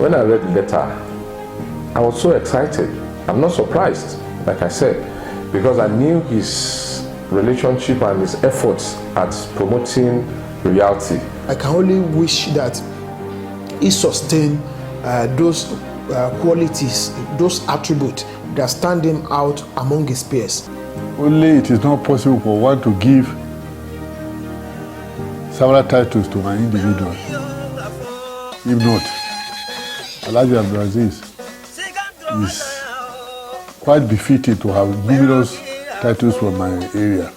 when I read the letter, I was so excited. I'm not surprised, like I said, because I knew his relationship and his efforts at promoting reality. I can only wish that he sustain those qualities, those attributes that stand him out among his peers. Only it is not possible for one to give several titles to an individual. If not, Alhaji Abdulazeez is quite befitting to have numerous titles from my area.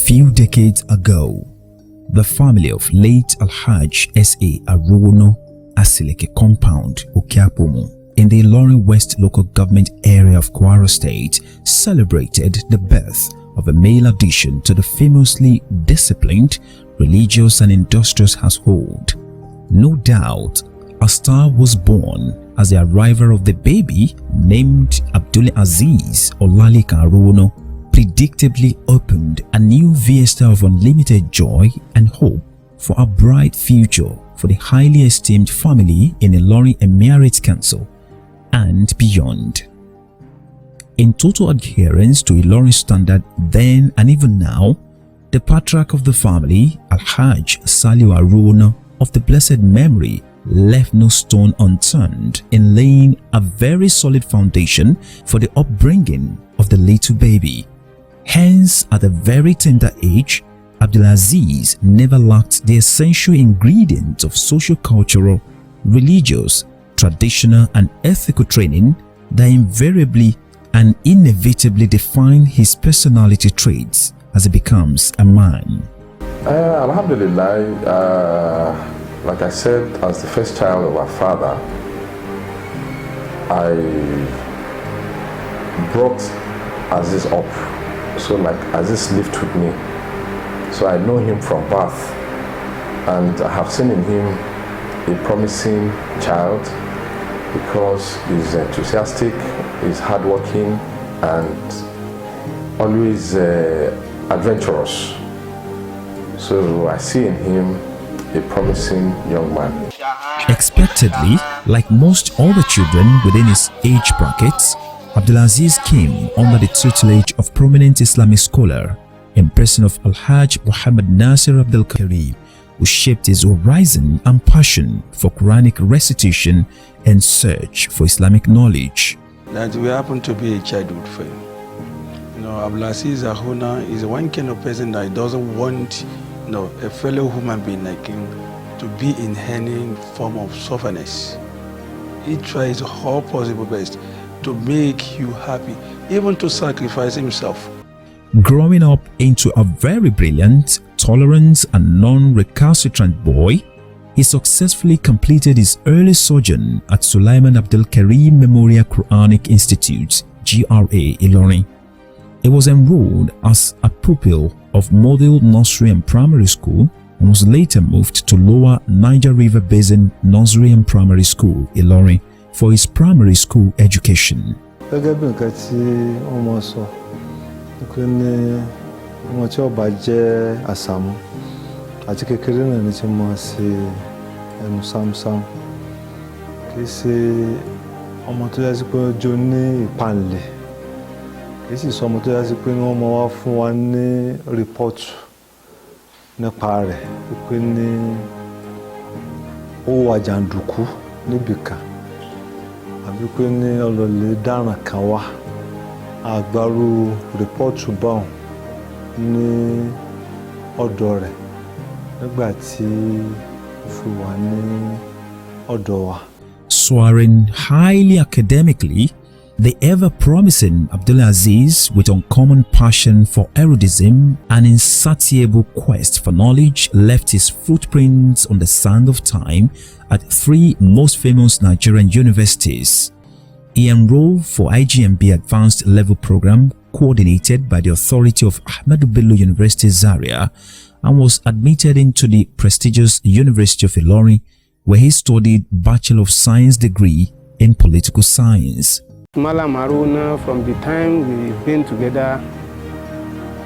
Few decades ago, the family of late Alhaji S.A. Arowona Asileke compound, Okuta, in the Ilorin West local government area of Kwara State celebrated the birth of a male addition to the famously disciplined, religious and industrious household. No doubt, a star was born as the arrival of the baby named Abdulazeez Arowona predictably opened a new vista of unlimited joy and hope for a bright future for the highly esteemed family in Ilorin Emirate Council and beyond. In total adherence to Ilorin standard then and even now, the patriarch of the family, Alhaji Saliu Arowona of the blessed memory, left no stone unturned in laying a very solid foundation for the upbringing of the little baby. Hence, at a very tender age, Abdulazeez never lacked the essential ingredients of socio-cultural, religious, traditional and ethical training that invariably and inevitably define his personality traits as he becomes a man. Alhamdulillah, like I said, as the first child of our father, I brought Aziz up. So like Aziz lived with me. So I know him from birth, and I have seen in him a promising child because he's enthusiastic, he's hardworking and always adventurous. So I see in him a promising young man. Expectedly, like most other children within his age brackets, Abdulazeez came under the tutelage of prominent Islamic scholar in person of Alhaji Muhammad Nasir Abdul Karim, who shaped his horizon and passion for Quranic recitation and search for Islamic knowledge. That we happen to be a childhood friend. You know, Abdulazeez Arowona is one kind of person that doesn't want, you know, a fellow human being like him to be in any form of sufferness. He tries all possible best to make you happy, even to sacrifice himself. Growing up into a very brilliant, tolerant and non-recalcitrant boy, he successfully completed his early sojourn at Sulaiman Abdul Karim Memorial Quranic Institute, GRA, Ilorin. He was enrolled as a pupil of Model Nursery and Primary School and was later moved to Lower Niger River Basin Nursery and Primary School, Ilorin, for his primary school education. Àti kékeré náà ni tí mo ṣe ẹnu sámsám kì í ṣe ọmọ tó yẹ sí pé ọjọ́ ní ìpànlẹ̀ kì í sì sọ ọmọ tó yẹ sí pé wọ́n máa wá fún wa ní rìpọ́tù nípa rẹ̀ pé ní ó wà jàǹdùkú níbìkan àbí pé ní ọlọ́lẹ̀ dáràn kan wá àgbárù rìpọ́tù báwọn ní ọ̀dọ̀ rẹ̀. Soaring highly academically, the ever-promising Abdulazeez, with uncommon passion for erudition and insatiable quest for knowledge, left his footprints on the sand of time at 3 most famous Nigerian universities. He enrolled for IGMB Advanced Level Program coordinated by the authority of Ahmadu Bello University Zaria and was admitted into the prestigious University of Ilorin, where he studied Bachelor of Science degree in Political Science. Mallam Arowona, from the time we've been together,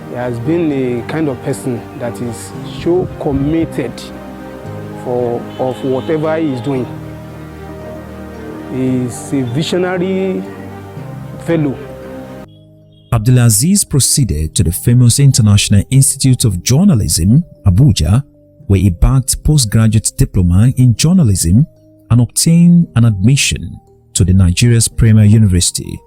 he has been a kind of person that is so committed of whatever he is doing. He is a visionary fellow. Abdulazeez proceeded to the famous International Institute of Journalism, Abuja, where he bagged postgraduate diploma in journalism and obtained an admission to the Nigeria's premier university,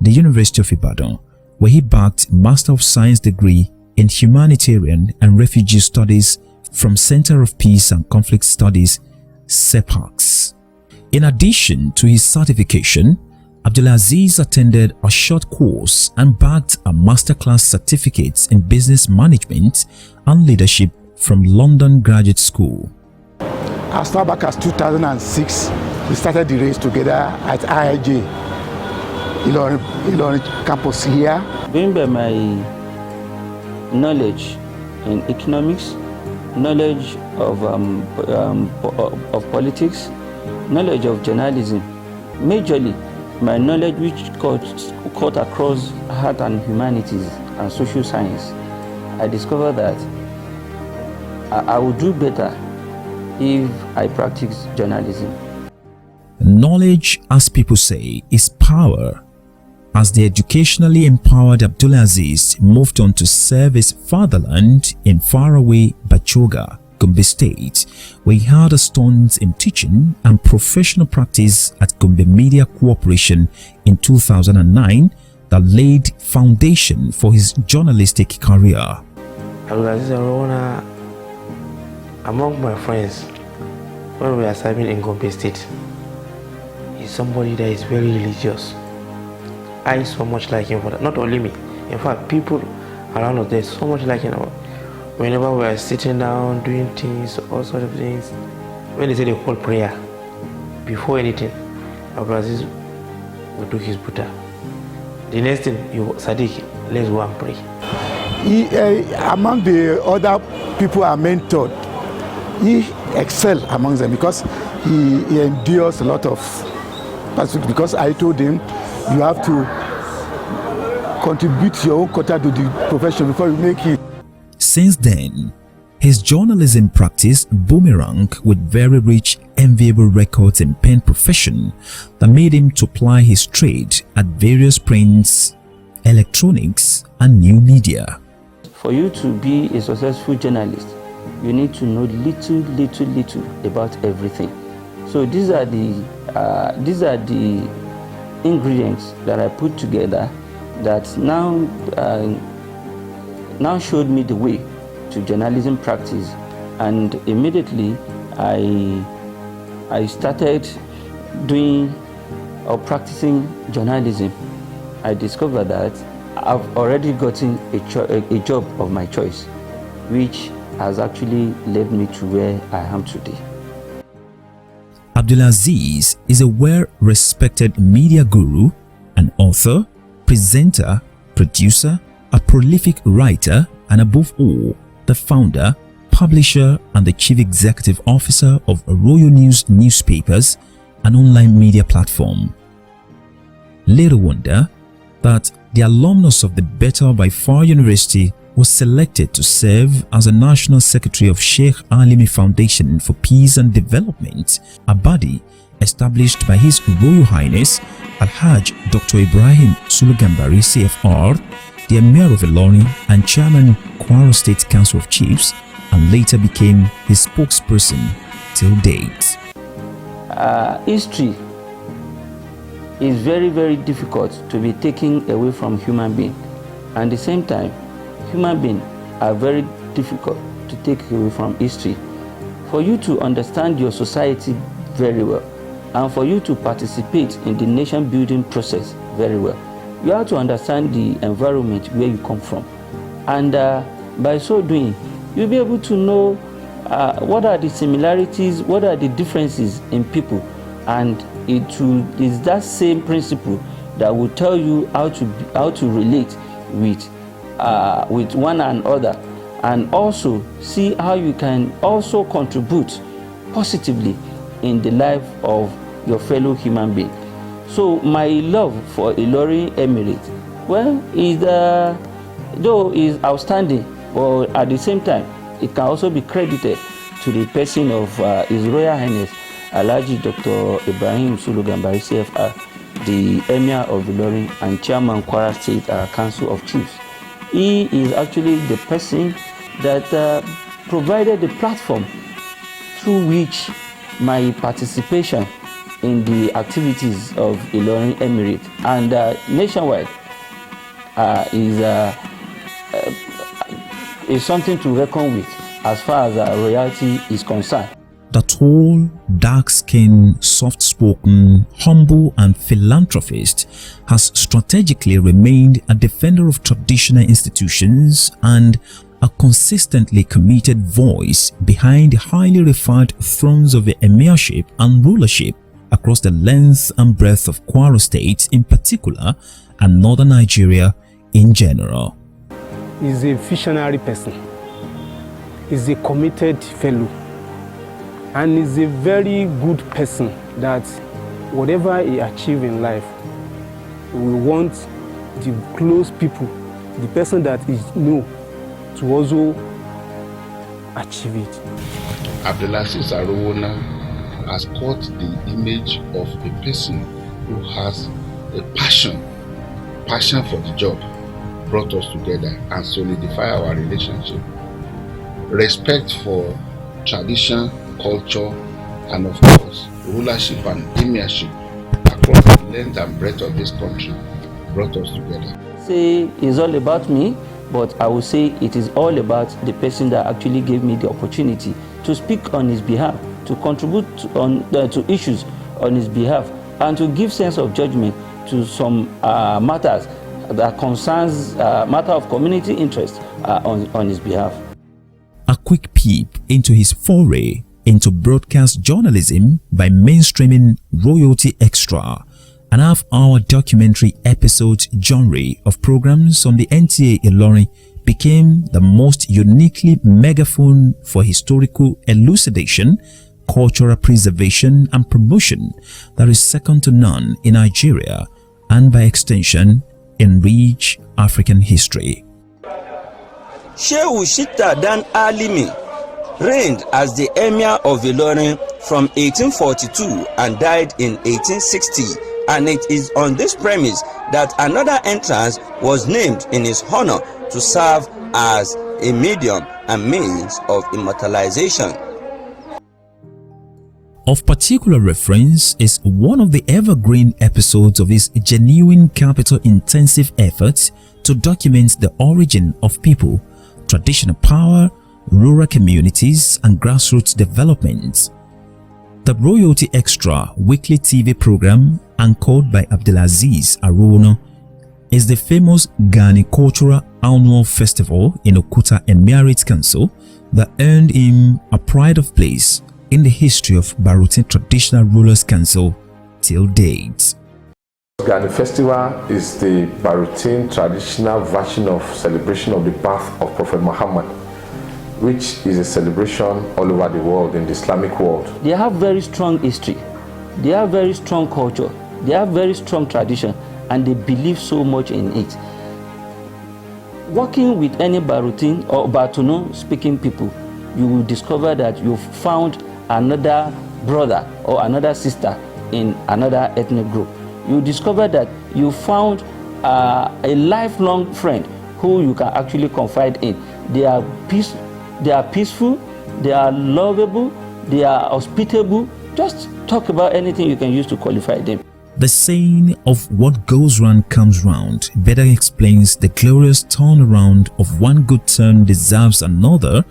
the University of Ibadan, where he bagged Master of Science degree in Humanitarian and Refugee Studies from Center of Peace and Conflict Studies, CEPACS. In addition to his certification, Abdulazeez attended a short course and bagged a masterclass certificate in business management and leadership from London Graduate School. As far back as 2006, we started the race together at Alhaji, Ilorin campus here. Going by my knowledge in economics, knowledge of politics, knowledge of journalism, majorly my knowledge which cut across art and humanities and social science, I discovered that I would do better if I practice journalism. Knowledge, as people say, is power. As the educationally empowered Abdulazeez moved on to serve his fatherland in faraway Bachoga, Gombe State, where he had a stint in teaching and professional practice at Gombe Media Corporation in 2009 that laid foundation for his journalistic career. Abdulazeez Arowona, among my friends, when we are serving in Gombe State, is somebody that is very religious. I so much like him for that. Not only me, in fact, people around us, there's so much like him. Whenever we are sitting down, doing things, all sorts of things, when they say they call prayer, before anything, Abdulazeez will do his Buddha. The next thing, Sadiq, let's go and pray. Among the other people I mentored, he excelled among them because he endures a lot of passion. Because I told him, you have to contribute your own quota to the profession before you make it. Since then, his journalism practice boomeranged with very rich, enviable records in pen profession that made him to ply his trade at various prints, electronics, and new media. For you to be a successful journalist, you need to know little about everything. So these are the ingredients that I put together that now showed me the way to journalism practice, and immediately I started doing or practicing journalism. I discovered that I've already gotten a job of my choice, which has actually led me to where I am today. Abdulazeez is a well-respected media guru, an author, presenter, producer, a prolific writer, and above all, the founder, publisher, and the chief executive officer of Royal News newspapers, an online media platform. Little wonder that the alumnus of the Better by Far University was selected to serve as a National Secretary of Sheikh Alimi Foundation for Peace and Development, a body established by His Royal Highness Alhaji Dr. Ibrahim Sulugambari CFR, the Emir of Ilorin and Chairman Kwara State Council of Chiefs, and later became his spokesperson till date. History is very difficult to be taken away from human being, and at the same time, human beings are very difficult to take away from history. For you to understand your society very well, and for you to participate in the nation building process very well, you have to understand the environment where you come from, and by so doing, you'll be able to know what are the similarities, what are the differences in people, and it is that same principle that will tell you how to relate with one another, and also see how you can also contribute positively in the life of your fellow human being. So my love for Ilorin Emirate, well, though is outstanding, but at the same time, it can also be credited to the person of His Royal Highness Alhaji Dr. Ibrahim Sulu Gambari CFR, the Emir of Ilorin and Chairman Kwara State Council of Chiefs. He is actually the person that provided the platform through which my participation in the activities of Ilorin Emirate and nationwide is something to reckon with as far as royalty is concerned. The tall, dark-skinned, soft-spoken, humble and philanthropist has strategically remained a defender of traditional institutions and a consistently committed voice behind the highly revered thrones of the emirship and rulership across the length and breadth of Kwara State in particular and northern Nigeria in general. He's a visionary person. He's a committed fellow. And he's a very good person that whatever he achieves in life, we want the close people, the person that is known, to also achieve it. Abdulazeez Arowona has caught the image of a person who has a passion for the job, brought us together and solidify our relationship. Respect for tradition, culture, and of course, rulership and emirship across the length and breadth of this country brought us together. Say it's all about me, but I will say it is all about the person that actually gave me the opportunity to speak on his behalf, to contribute to issues on his behalf, and to give sense of judgment to some matters that concerns matter of community interest on his behalf. A quick peep into his foray into broadcast journalism by mainstreaming Royalty Extra, an half-hour documentary episode genre of programs on the NTA Ilorin became the most uniquely megaphone for historical elucidation, cultural preservation and promotion that is second to none in Nigeria and by extension in rich African history. Shehu Shitta Dan Alimi reigned as the Emir of Ilorin from 1842 and died in 1860, and it is on this premise that another entrance was named in his honor to serve as a medium and means of immortalization. Of particular reference is one of the evergreen episodes of his genuine capital-intensive efforts to document the origin of people, traditional power, rural communities and grassroots developments. The Royalty Extra weekly TV program, anchored by Abdulazeez Arowona, is the famous Ghani Cultural Annual Festival in Okuta Emirate Council that earned him a pride of place in the history of Baruten Traditional Rulers Council till date. Ghani Festival is the Baruten traditional version of celebration of the birth of Prophet Muhammad, which is a celebration all over the world, in the Islamic world. They have very strong history, they have very strong culture, they have very strong tradition, and they believe so much in it. Working with any Baruten or Batuno speaking people, you will discover that you've found another brother or another sister in another ethnic group. You discover that you found a lifelong friend who you can actually confide in. They are peaceful, they are lovable, they are hospitable. Just talk about anything you can use to qualify them. The saying of what goes round comes round better explains the glorious turnaround of one good turn deserves another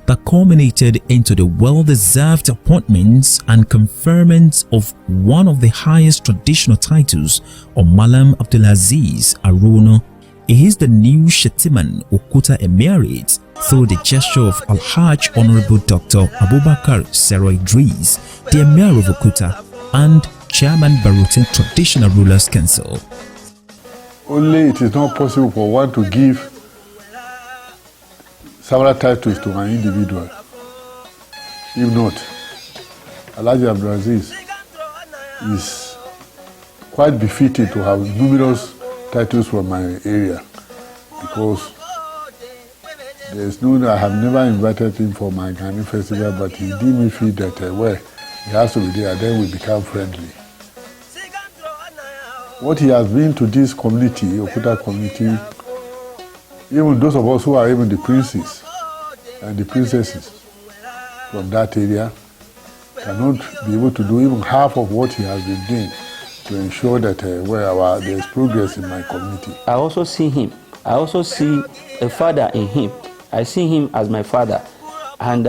that culminated into the well-deserved appointments and conferment of one of the highest traditional titles of Mallam Abdulazeez Arowona. He is the new Shettiman Okuta Emirate through the gesture of Alhaji Honorable Dr. Abubakar Sero Idris, the Emir of Okuta and Chairman Baruten Traditional Rulers Council. Only it is not possible for one to give several titles to an individual. If not, Alhaji Abdulazeez is quite befitting to have numerous titles from my area, because there's no, I have never invited him for my Ghanaian festival, but he deemed me feel that well, he has to be there, then we become friendly. What he has been to this community, Okuta community, even those of us who are even the princes and the princesses from that area cannot be able to do even half of what he has been doing to ensure that there is progress in my community. I also see him. I also see a father in him. I see him as my father. And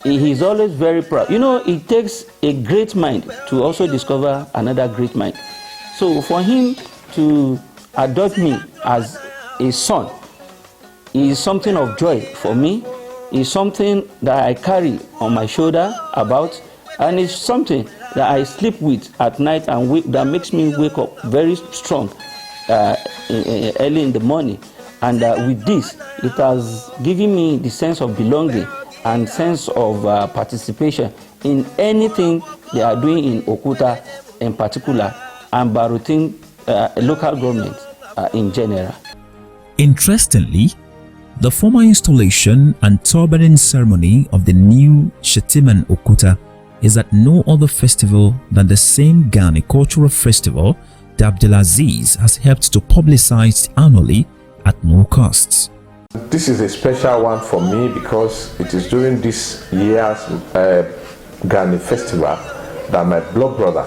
he's always very proud. You know, it takes a great mind to also discover another great mind. So for him to adopt me as a son is something of joy for me. It's something that I carry on my shoulder about, and it's something that I sleep with at night and that makes me wake up very strong early in the morning. And with this, it has given me the sense of belonging and sense of participation in anything they are doing in Okuta in particular, and Baruten local government in general. Interestingly, the formal installation and turbaning ceremony of the new Shettiman Okuta is at no other festival than the same Ghana cultural festival that Abdulazeez has helped to publicize annually at no costs. This is a special one for me because it is during this year's Ghana festival that my blood brother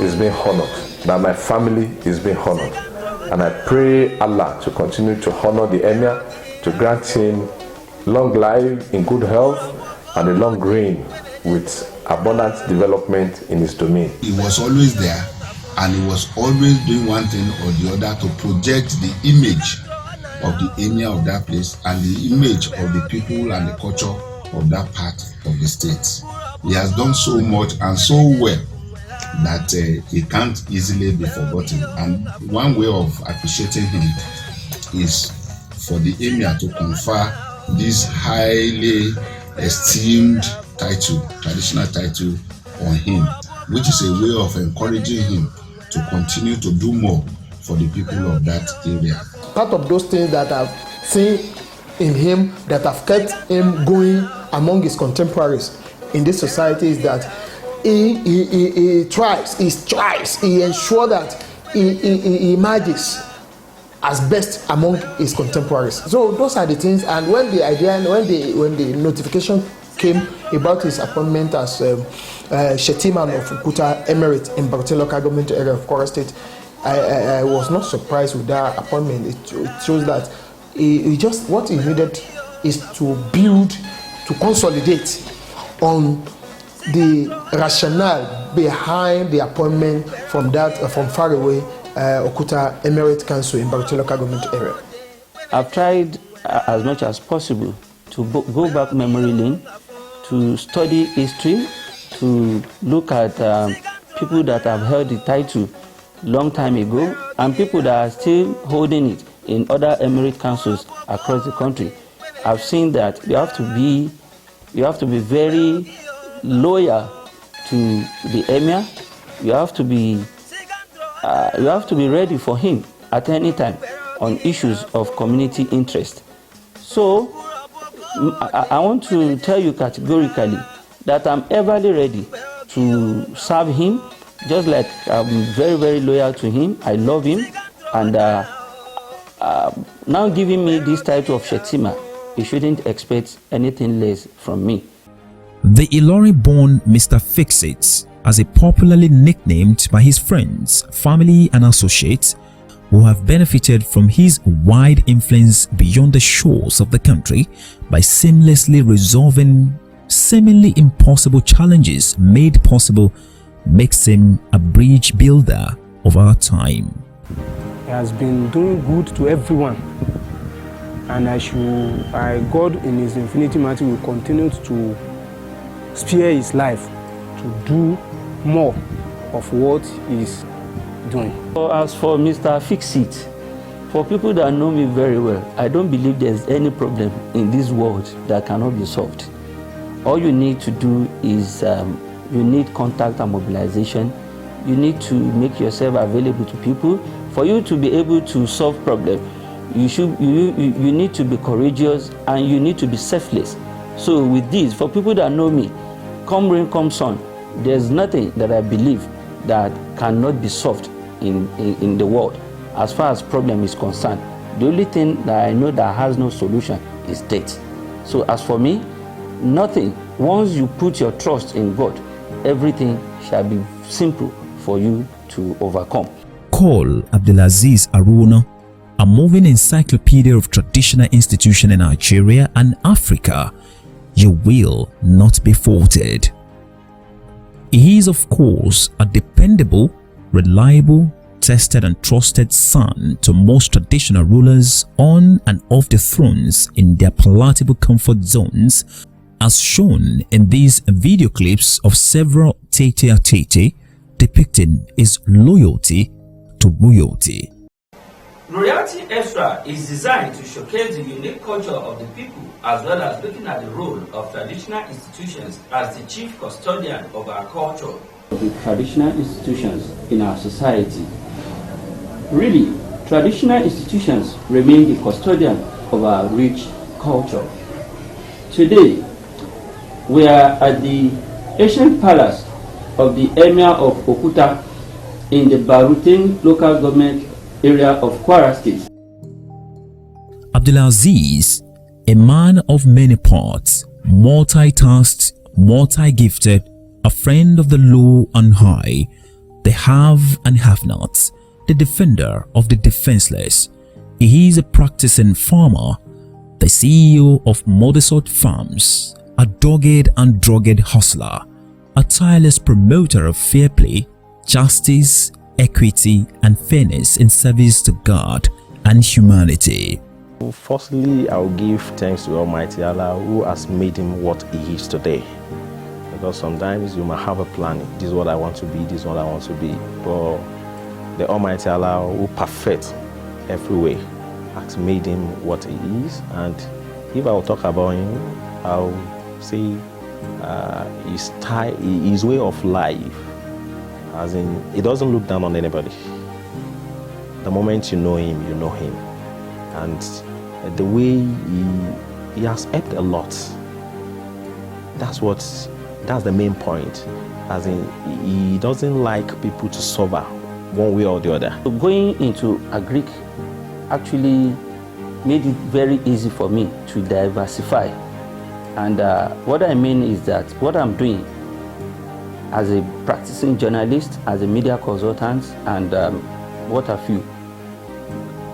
is being honored, that my family is being honored. And I pray Allah to continue to honor the emir, to grant him long life in good health and a long reign with abundant development in his domain. He was always there, and he was always doing one thing or the other to project the image of the emir of that place and the image of the people and the culture of that part of the state. He has done so much and so well that he can't easily be forgotten. And one way of appreciating him is for the emir to confer this highly esteemed title, traditional title, on him, which is a way of encouraging him to continue to do more for the people of that area. Part of those things that I've seen in him that have kept him going among his contemporaries in this society is that he strives, he ensures that he emerges as best among his contemporaries. So those are the things. And when the notification came about his appointment as Shettiman of Okuta Emirate in Baruten local government area of Kwara State, I was not surprised with that appointment. It shows that he just what he needed is to build, to consolidate on the rationale behind the appointment from far away Okuta Emirate Council in Baruten local government area. I've tried as much as possible to go back memory lane, to study history, to look at people that have held the title long time ago and people that are still holding it in other emirate councils across the country. I've seen that you have to be very loyal to the emir. You have to be ready for him at any time on issues of community interest. So I want to tell you categorically that I'm everly ready to serve him, just like I'm very, very loyal to him. I love him, and now giving me this title of Shettima, he shouldn't expect anything less from me. The Ilorin-born Mr. Fix-It, as a popularly nicknamed by his friends, family and associates, who have benefited from his wide influence beyond the shores of the country by seamlessly resolving seemingly impossible challenges made possible, makes him a bridge builder of our time. He has been doing good to everyone, and God in his infinity mercy will continue to spare his life to do more of what he's doing. As for Mr. Fix-It, for people that know me very well, I don't believe there's any problem in this world that cannot be solved. All you need to do is you need contact and mobilization. You need to make yourself available to people. For you to be able to solve problems, you need to be courageous and you need to be selfless. So with this, for people that know me, come rain, come sun, there's nothing that I believe that cannot be solved in the world as far as problem is concerned. The only thing that I know that has no solution is death. So as for me, nothing. Once you put your trust in God, everything shall be simple for you to overcome. Call Abdulazeez Arowona, a moving encyclopedia of traditional institutions in Nigeria and Africa. You will not be faulted. He is, of course, a dependable, reliable, tested and trusted son to most traditional rulers on and off the thrones in their palatable comfort zones, as shown in these video clips of several tete-a-tete depicting his loyalty to royalty. Royalty Extra is designed to showcase the unique culture of the people as well as looking at the role of traditional institutions as the chief custodian of our culture. The traditional institutions in our society. Really, traditional institutions remain the custodian of our rich culture. Today, we are at the ancient palace of the emir of Okuta in the Baruten local government area of Kwara State. Abdulazeez, a man of many parts, multitasked, multi-gifted, a friend of the low and high, the have and have-nots, the defender of the defenseless. He is a practicing farmer, the CEO of Modesort Farms, a dogged and drugged hustler, a tireless promoter of fair play, justice, equity and fairness in service to God and humanity. Firstly, I will give thanks to Almighty Allah who has made him what he is today. Because sometimes you might have a plan, this is what I want to be, this is what I want to be. But the Almighty Allah who perfects every way has made him what he is. And if I will talk about him, I'll say his way of life, as in, he doesn't look down on anybody. The moment you know him, you know him. And the way he has helped a lot, that's the main point. As in, he doesn't like people to suffer one way or the other. So going into agric actually made it very easy for me to diversify. And what I mean is that what I'm doing as a practicing journalist, as a media consultant, and what have you,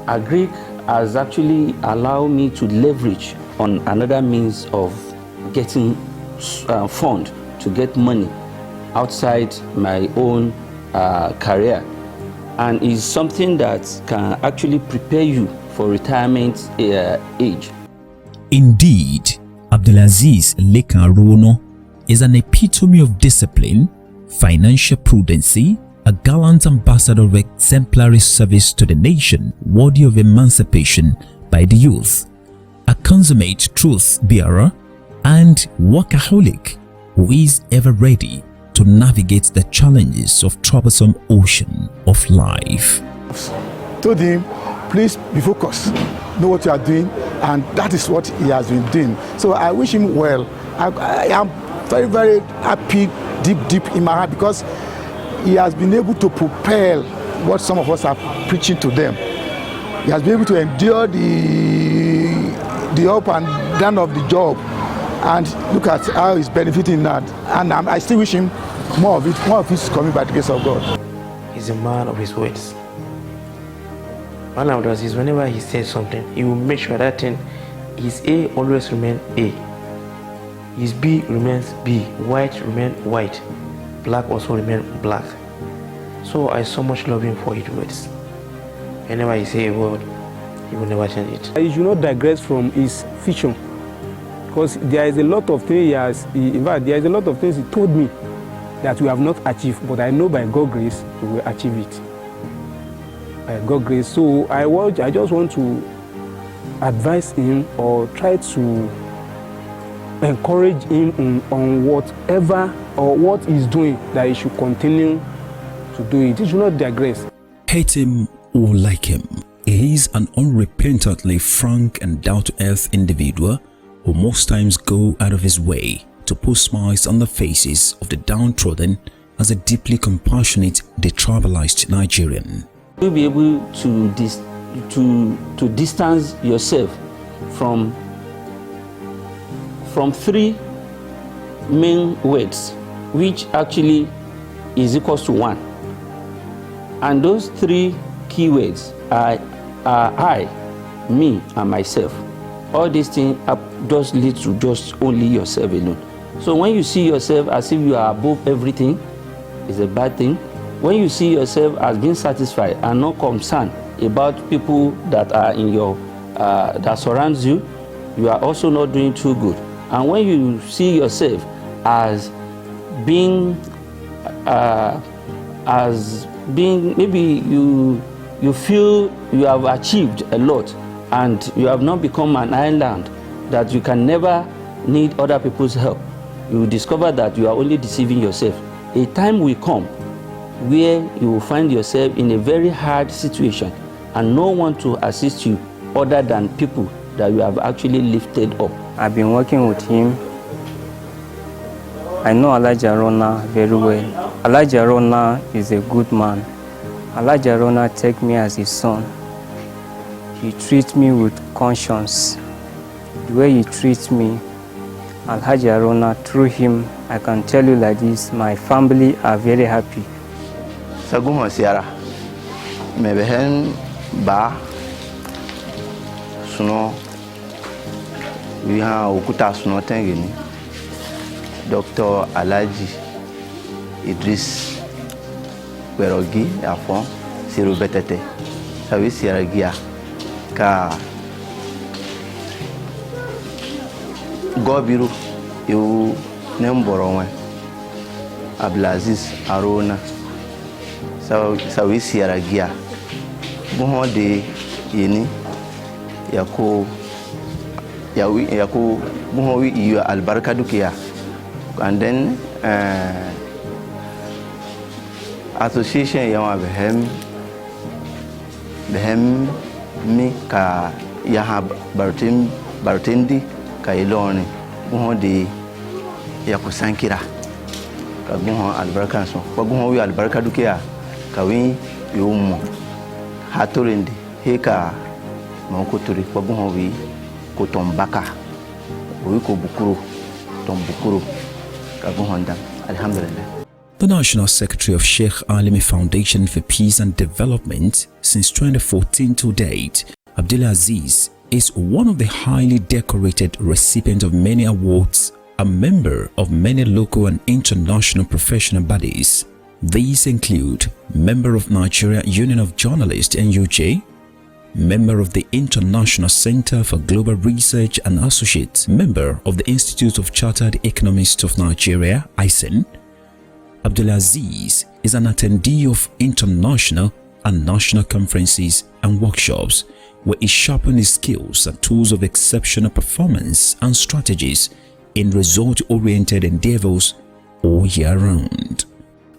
agric has actually allowed me to leverage on another means of getting fund to get money outside my own career, and is something that can actually prepare you for retirement age. Indeed, Abdulazeez Arowona is an epitome of discipline, financial prudency, a gallant ambassador of exemplary service to the nation, worthy of emancipation by the youth, a consummate truth bearer, and workaholic who is ever ready to navigate the challenges of troublesome ocean of life. Told him, please be focused, know what you are doing, and that is what he has been doing. So I wish him well. I am very, very happy deep in my heart, because he has been able to propel what some of us are preaching to them. He has been able to endure the up and down of the job, and look at how he's benefiting that. And I still wish him more of it. More of it is coming by the grace of God. He's a man of his words. Mallam Abdulazeez, whenever he says something, he will make sure that thing, his A always remains A. His B remains B. White remains white. Black also remains black. So I so much love him for his words. Whenever he say a word, he will never change it. I should not digress from his vision, because there is a lot of things in fact, there is a lot of things he told me that we have not achieved, but I know by God's grace we will achieve it. By God's grace. So I just want to advise him, or try to encourage him on whatever or what he's doing, that he should continue to do it. He should not digress. Hate him or like him, he is an unrepentantly frank and down-to-earth individual who most times go out of his way to put smiles on the faces of the downtrodden as a deeply compassionate, detribalized Nigerian. You'll be able to distance yourself from three main words, which actually is equals to one. And those three keywords are I, me, and myself. All these things just lead to just only yourself alone. So when you see yourself as if you are above everything, it's a bad thing. When you see yourself as being satisfied and not concerned about people that are in your that surrounds you, you are also not doing too good. And when you see yourself as being maybe you feel you have achieved a lot and you have not become an island that you can never need other people's help, you will discover that you are only deceiving yourself. A time will come where you will find yourself in a very hard situation and no one to assist you other than people that you have actually lifted up. I've been working with him. I know Alhaji Arowona very well. Alhaji Arowona is a good man. Alhaji Arowona takes me as his son. He treats me with conscience. The way he treats me, Alhaji Arowona, through him, I can tell you like this, my family are very happy. Sagumo Siara, mebehen ba suno we have Okuta suno tengini. Dr. Alhaji Idris Kperogi-afon Serobetete. Sawi Siaragia ka Gobiru you Nemboronwe Abdulazeez Arowona. Sawi Siaragia Buho de Yeni Yako Buho you Albarka Dukia. And then association yawa behem mi ka yaha Barutendi ka iloni buho de yakusankira ka buho albarka so ko buho wi albarka dukia ka wi yumo hatorindi heka mokoturi ko buho wi ko tombaka wi ko bukuru tombukuru. The National Secretary of Sheikh Alimi Foundation for Peace and Development since 2014 to date, Abdulazeez is one of the highly decorated recipients of many awards, a member of many local and international professional bodies. These include member of Nigeria Union of Journalists NUJ, member of the International Center for Global Research and associate member of the Institute of Chartered Economists of Nigeria, ICEN. Abdulazeez is an attendee of international and national conferences and workshops where he sharpened his skills and tools of exceptional performance and strategies in result-oriented endeavors all year round.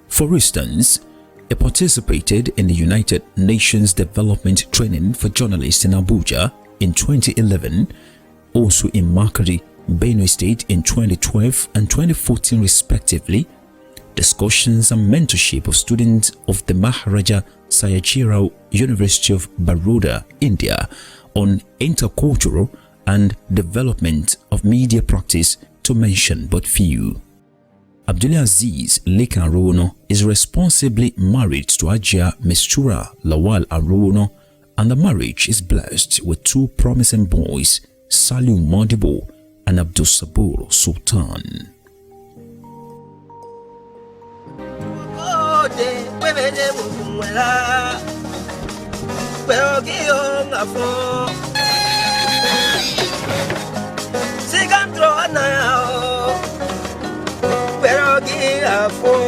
For instance, he participated in the United Nations Development Training for Journalists in Abuja in 2011, also in Makari, Benue State in 2012 and 2014 respectively, discussions and mentorship of students of the Maharaja Sayajirao University of Baroda, India on intercultural and development of media practice, to mention but few. Abdulazeez Arowona is responsibly married to Ajia Mistura Lawal Arowona, and the marriage is blessed with two promising boys, Saliu Modibo and Abdul Sabur Sultan. Kperogi-afon